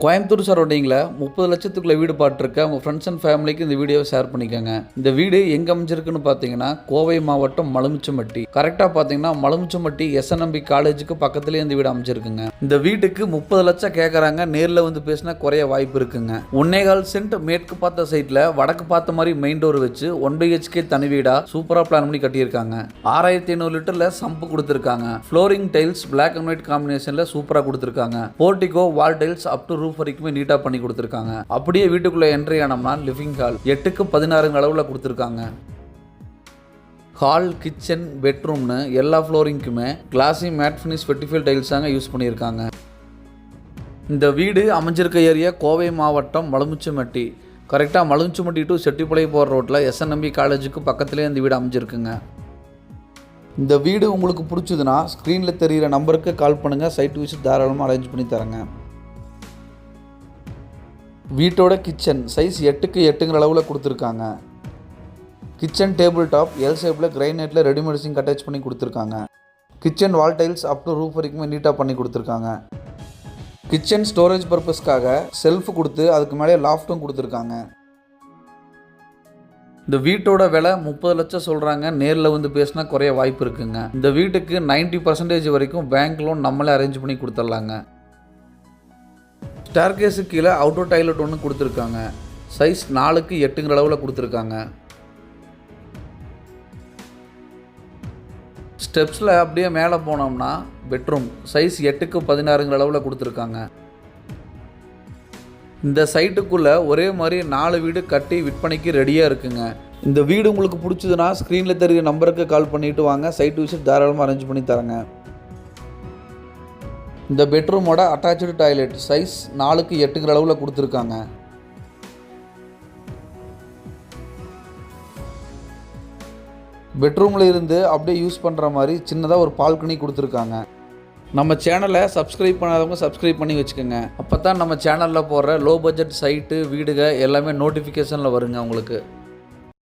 கோயம்புத்தூர் சரௌண்டிங்கில் 30 லட்சத்துக்குள்ள வீடு பார்த்துருக்க உங்கள் ஃப்ரெண்ட்ஸ் அண்ட் ஃபேமிலிக்கு இந்த வீடியோவை ஷேர் பண்ணிக்கோங்க. இந்த வீடு எங்கே அமைஞ்சிருக்குன்னு பார்த்தீங்கன்னா கோவை மாவட்டம் மலுமிச்சம்பட்டி. கரெக்டாக பார்த்தீங்கன்னா மலுமிச்சம்பட்டி SNMB காலேஜுக்கு பக்கத்துலேயே இந்த வீடு அமைஞ்சிருக்குங்க. இந்த வீட்டுக்கு 30 லட்சம் கேட்குறாங்க. நேரில் வந்து பேசினா குறைய வாய்ப்பு இருக்குங்க. 1.25 சென்ட் மேற்கு பார்த்த சைட்டில் வடக்கு பார்த்த மாதிரி மெயின் டோர் வச்சு 1 BHK தனி வீடாக சூப்பராக பிளான் பண்ணி கட்டியிருக்காங்க. 6500 லிட்டரில் சம்பு கொடுத்துருக்காங்க. Flooring tiles black and white காம்பினேஷனில் சூப்பராக கொடுத்துருக்காங்க. Portico wall tiles up to roof வரைக்குமே நீட்டா பண்ணி கொடுத்துருக்காங்க. அப்படியே வீட்டுக்குள்ள என்ட்ரி ஆனோம்னா லிவிங் ஹால் 8க்கு 16 அளவில் கொடுத்துருக்காங்க. ஹால், கிச்சன், பெட்ரூம்னு எல்லா ஃப்ளோரிங்க்குமே classy matte finish vitrified tiles தாங்க யூஸ் பண்ணியிருக்காங்க. இந்த வீடு அமைஞ்சிருக்க ஏரியா கோவை மாவட்டம் மலுமிச்சம்பட்டி. கரெக்டாக மலுமிச்சம்பட்டி டு செட்டிப்பாளையம் போகிற ரோட்டில் SNMB காலேஜுக்கு பக்கத்துலேயே இந்த வீடு அமைஞ்சிருக்குங்க. இந்த வீடு உங்களுக்கு பிடிச்சதுன்னா ஸ்க்ரீனில் தெரிகிற நம்பருக்கு கால் பண்ணுங்கள். சைட் விசிட் தாராளமாக அரேஞ்ச் பண்ணி தரேங்க. வீட்டோட கிச்சன் சைஸ் 8க்கு 8 அளவில் கொடுத்துருக்காங்க. கிச்சன் டேபிள் டாப் எல் ஷேப்பில் கிரைனைட்டில் ரெடிமேட் சிங்க் அட்டாச் பண்ணி கொடுத்துருக்காங்க. Kitchen wall tiles up to roof வரைக்குமே நீட்டாக பண்ணி கொடுத்துருக்காங்க. கிச்சன் ஸ்டோரேஜ் பர்பஸ்க்காக செல்ஃப் கொடுத்து அதுக்கு மேலே லாஃப்ட்டும் கொடுத்துருக்காங்க. இந்த வீட்டோட விலை 30 லட்சம் சொல்கிறாங்க. நேரில் வந்து பேசினா குறைய வாய்ப்பு இருக்குங்க. இந்த வீட்டுக்கு 90% வரைக்கும் பேங்க் லோன் நம்மளே அரேஞ்ச் பண்ணி கொடுத்துடலாங்க. ஸ்டேர்கேஸு கீழே அவுட்டோர் டாய்லெட் ஒன்று கொடுத்துருக்காங்க. சைஸ் 4க்கு 8 அளவில் கொடுத்துருக்காங்க. ஸ்டெப்ஸில் அப்படியே மேலே போனோம்னா பெட்ரூம் சைஸ் 8க்கு 16 அளவில் கொடுத்துருக்காங்க. இந்த சைட்டுக்குள்ளே ஒரே மாதிரி 4 வீடு கட்டி விற்பனைக்கு ரெடியாக இருக்குங்க. இந்த வீடு உங்களுக்கு பிடிச்சதுன்னா ஸ்க்ரீனில் தெரிகிற நம்பருக்கு கால் பண்ணிவிட்டு வாங்க. சைட் விசிட் தாராளமாக அரேஞ்ச் பண்ணி தரேங்க. இந்த பெட்ரூமோட அட்டாச்சு டாய்லெட் சைஸ் 4க்கு 8 அளவில் கொடுத்துருக்காங்க. பெட்ரூமில் இருந்து அப்படியே யூஸ் பண்ணுற மாதிரி சின்னதாக ஒரு பால்கனி கொடுத்துருக்காங்க. நம்ம சேனலை சப்ஸ்கிரைப் பண்ணாதவங்க சப்ஸ்கிரைப் பண்ணி வச்சுக்கோங்க. அப்போ தான் நம்ம சேனலில் போடுற லோ பட்ஜெட் சைட்டு வீடுக எல்லாமே நோட்டிஃபிகேஷனில் வருங்க உங்களுக்கு.